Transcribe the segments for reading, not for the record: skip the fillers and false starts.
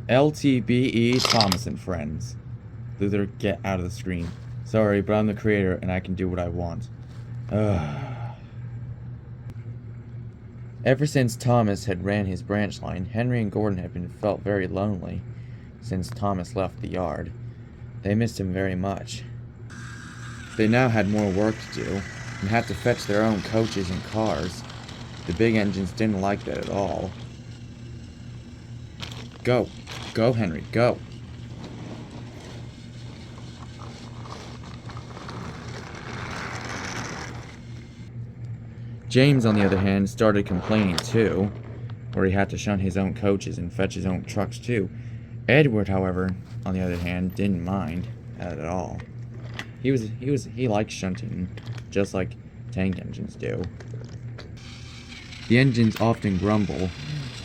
L.T.B.E. Thomas and Friends. Luther, get out of the screen. Sorry, but I'm the creator and I can do what I want. Ever since Thomas had ran his branch line, Henry and Gordon had been felt very lonely since Thomas left the yard. They missed him very much. They now had more work to do and had to fetch their own coaches and cars. The big engines didn't like that at all. Go. Go, Henry, go. James, on the other hand, started complaining too, where he had to shunt his own coaches and fetch his own trucks too. Edward, however, on the other hand, didn't mind at all. He liked shunting, just like tank engines do. The engines often grumble,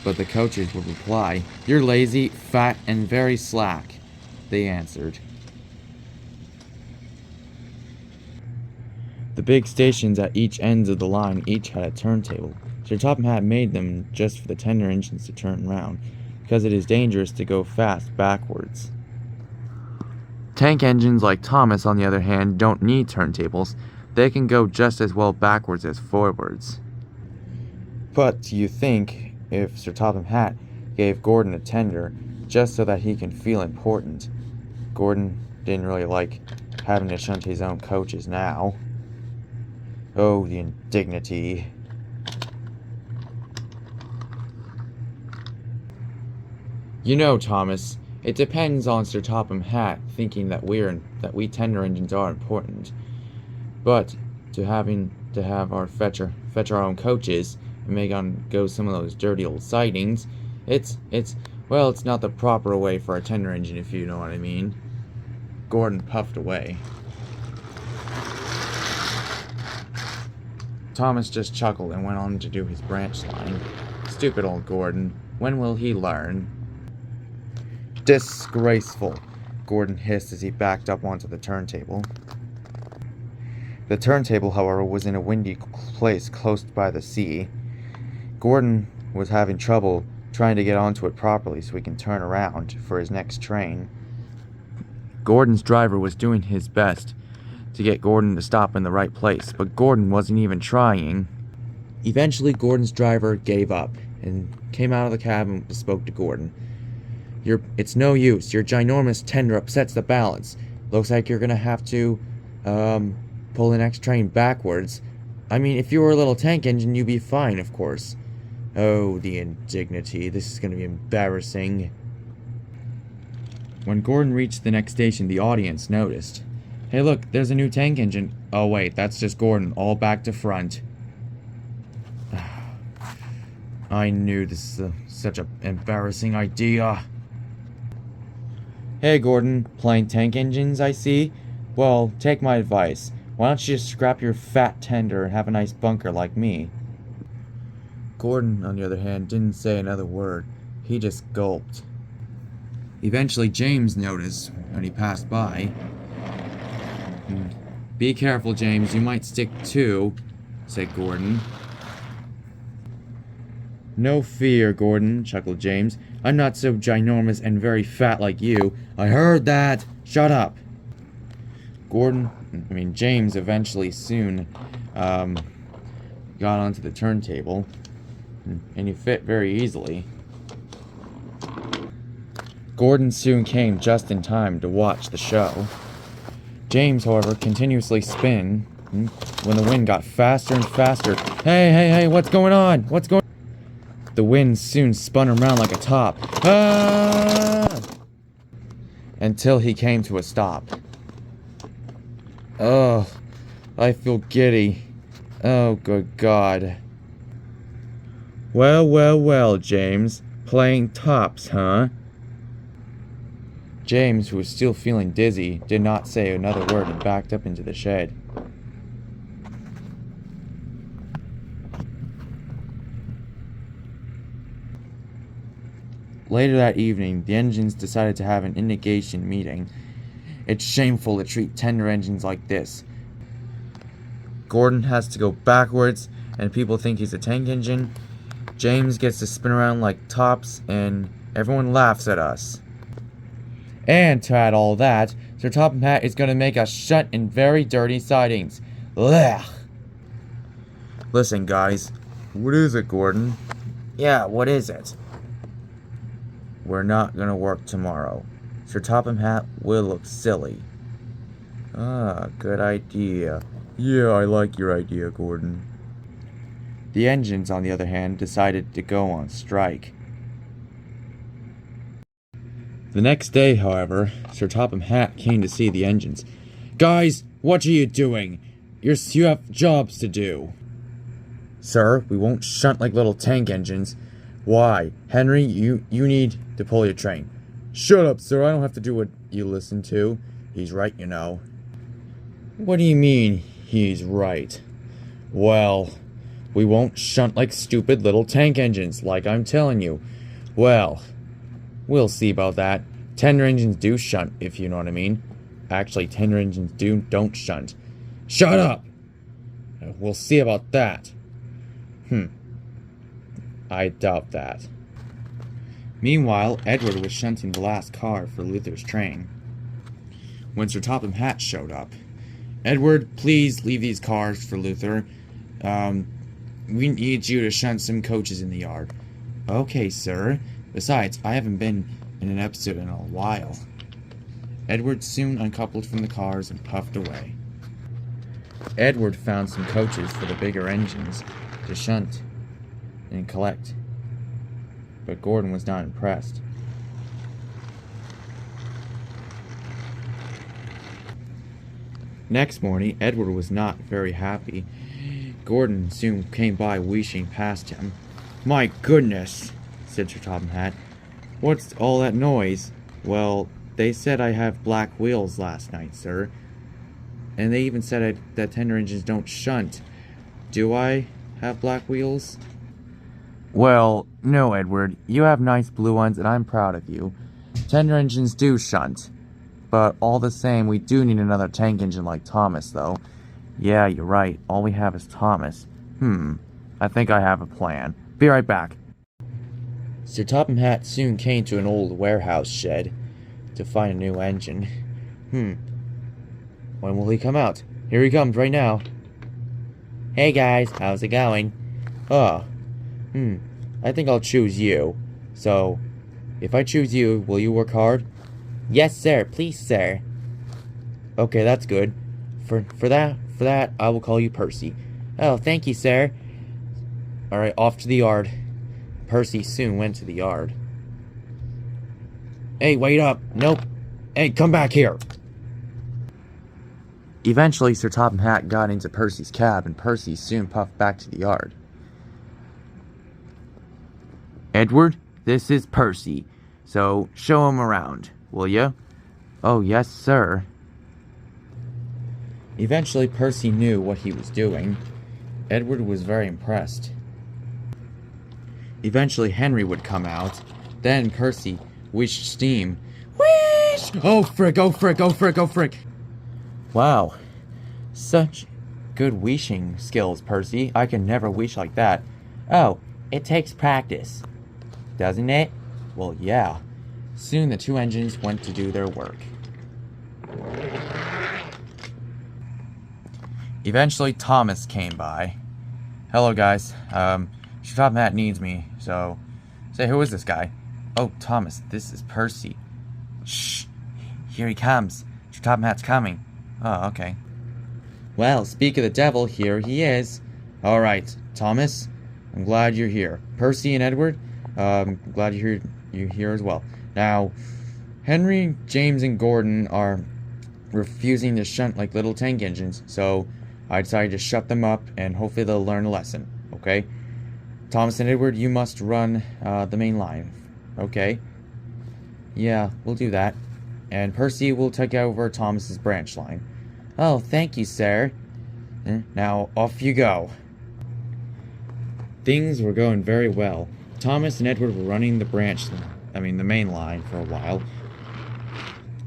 but the coaches would reply, "You're lazy, fat, and very slack," they answered. The big stations at each end of the line each had a turntable. Sir Topham Hatt made them just for the tender engines to turn round, because it is dangerous to go fast backwards. Tank engines like Thomas, on the other hand, don't need turntables. They can go just as well backwards as forwards. But you think if Sir Topham Hatt gave Gordon a tender just so that he can feel important? Gordon didn't really like having to shunt his own coaches now. Oh, the indignity. You know, Thomas, it depends on Sir Topham Hatt thinking that we tender engines are important. But to have our fetch our own coaches and make on go some of those dirty old sidings, it's not the proper way for a tender engine, if you know what I mean. Gordon puffed away. Thomas just chuckled and went on to do his branch line. Stupid old Gordon. When will he learn? Disgraceful, Gordon hissed as he backed up onto the turntable. The turntable, however, was in a windy place close by the sea. Gordon was having trouble trying to get onto it properly so he can turn around for his next train. Gordon's driver was doing his best to get Gordon to stop in the right place, but Gordon wasn't even trying. Eventually, Gordon's driver gave up and came out of the cab and spoke to Gordon. It's no use. Your ginormous tender upsets the balance. Looks like you're gonna have to, pull the next train backwards. I mean, if you were a little tank engine, you'd be fine, of course. Oh, the indignity. This is gonna be embarrassing. When Gordon reached the next station, the audience noticed. Hey look, there's a new tank engine. Oh wait, that's just Gordon, all back to front. I knew this is such an embarrassing idea. Hey Gordon, playing tank engines, I see? Well, take my advice. Why don't you just scrap your fat tender and have a nice bunker like me? Gordon, on the other hand, didn't say another word. He just gulped. Eventually, James noticed when he passed by. Be careful, James, you might stick too, said Gordon. No fear, Gordon, chuckled James. I'm not so ginormous and very fat like you. I heard that! Shut up! James eventually soon got onto the turntable, and he fit very easily. Gordon soon came just in time to watch the show. James, however, continuously spun when the wind got faster and faster. Hey, what's going on? The wind soon spun around like a top. Ah! Until he came to a stop. Oh, I feel giddy. Oh, good God. Well, James. Playing tops, huh? James, who was still feeling dizzy, did not say another word and backed up into the shed. Later that evening, the engines decided to have an indignation meeting. It's shameful to treat tender engines like this. Gordon has to go backwards, and people think he's a tank engine. James gets to spin around like tops, and Everyone laughs at us. And to add all that, Sir Topham Hatt is gonna make us shunt in very dirty sidings. Blech. Listen, guys. What is it, Gordon? Yeah, what is it? We're not gonna work tomorrow. Sir Topham Hatt will look silly. Ah, good idea. Yeah, I like your idea, Gordon. The engines, on the other hand, decided to go on strike. The next day, however, Sir Topham Hatt came to see the engines. Guys, what are you doing? You have jobs to do. Sir, we won't shunt like little tank engines. Why? Henry, you need to pull your train. Shut up, sir. I don't have to do what you listen to. He's right, you know. What do you mean, he's right? Well, we won't shunt like stupid little tank engines, like I'm telling you. Well, we'll see about that. Tender engines do shunt, if you know what I mean. Actually, tender engines don't shunt. Shut up! We'll see about that. I doubt that. Meanwhile, Edward was shunting the last car for Luther's train when Sir Topham Hatt showed up. Edward, please leave these cars for Luther. We need you to shunt some coaches in the yard. Okay, sir. Besides, I haven't been in an episode in a while. Edward soon uncoupled from the cars and puffed away. Edward found some coaches for the bigger engines to shunt and collect, but Gordon was not impressed. Next morning, Edward was not very happy. Gordon soon came by wheezing past him. My goodness, said Sir Topham Hatt. What's all that noise? Well, they said I have black wheels last night, sir. And they even said that tender engines don't shunt. Do I have black wheels? Well, no, Edward. You have nice blue ones, and I'm proud of you. Tender engines do shunt. But all the same, we do need another tank engine like Thomas, though. Yeah, you're right. All we have is Thomas. I think I have a plan. Be right back. Sir Topham Hatt soon came to an old warehouse shed to find a new engine. When will he come out? Here he comes right now. Hey guys, how's it going? I think I'll choose you. So, if I choose you, will you work hard? Yes, sir. Please, sir. Okay, that's good. For that, I will call you Percy. Oh, thank you, sir. Alright, off to the yard. Percy soon went to the yard. Hey, wait up. Nope. Hey, come back here. Eventually, Sir Topham Hatt got into Percy's cab, and Percy soon puffed back to the yard. Edward, this is Percy, so show him around, will ya? Oh, yes, sir. Eventually, Percy knew what he was doing. Edward was very impressed. Eventually, Henry would come out. Then Percy wished steam. Whoosh! Oh, frick, oh, frick, oh, frick, oh, frick. Wow. Such good wishing skills, Percy. I can never wish like that. Oh, it takes practice. Doesn't it? Well, yeah. Soon the two engines went to do their work. Eventually, Thomas came by. Hello, guys. Sir Topham Hatt needs me, so... Say, who is this guy? Oh, Thomas, this is Percy. Shh! Here he comes. Sir Topham Hatt's coming. Oh, okay. Well, speak of the devil, here he is. Alright, Thomas, I'm glad you're here. Percy and Edward, I'm glad you're here as well. Now, Henry, James, and Gordon are refusing to shunt like little tank engines, so I decided to shut them up, and hopefully they'll learn a lesson, okay? Thomas and Edward, you must run the main line, okay? Yeah, we'll do that. And Percy will take over Thomas's branch line. Oh, thank you, sir. Now, off you go. Things were going very well. Thomas and Edward were running the main line for a while.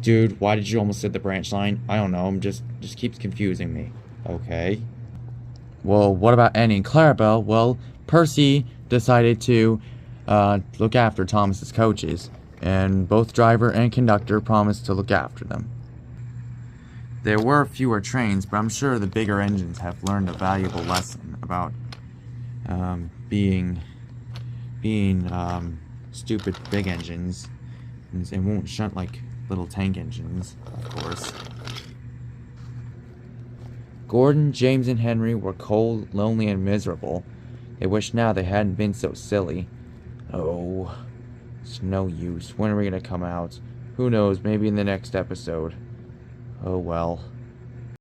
Dude, why did you almost hit the branch line? I don't know, just keeps confusing me. Okay. Well, what about Annie and Clarabelle? Well, Percy decided to look after Thomas's coaches, and both driver and conductor promised to look after them. There were fewer trains, but I'm sure the bigger engines have learned a valuable lesson about being stupid big engines, and won't shunt like little tank engines, of course. Gordon, James, and Henry were cold, lonely, and miserable. They wished now they hadn't been so silly. Oh, it's no use. When are we gonna come out? Who knows, maybe in the next episode. Oh well.